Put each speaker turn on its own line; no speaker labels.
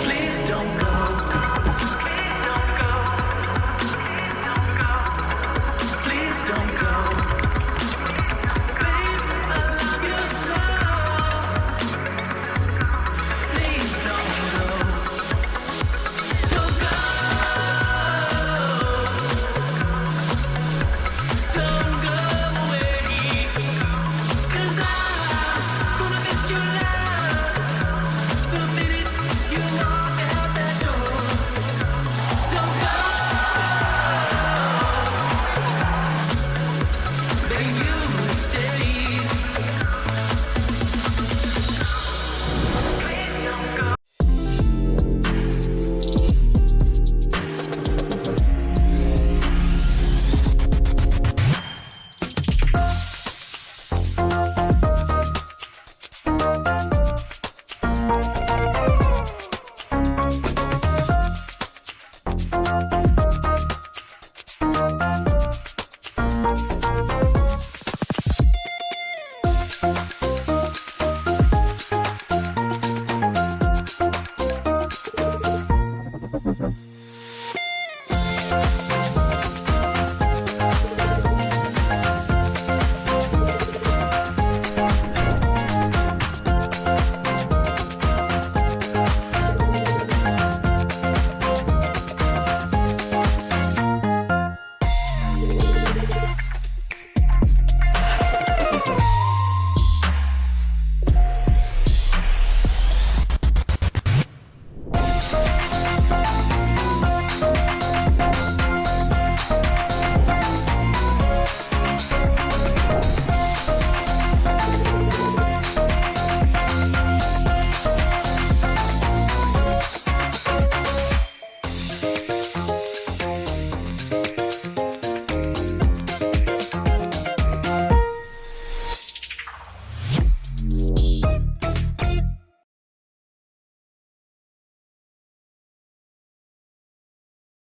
Please don't go. Please don't go. Babe, I love you so. Please don't go. Don't go. Don't go away. 'Cause I'm gonna miss your love the minute you walk out that door. Don't go. Baby, you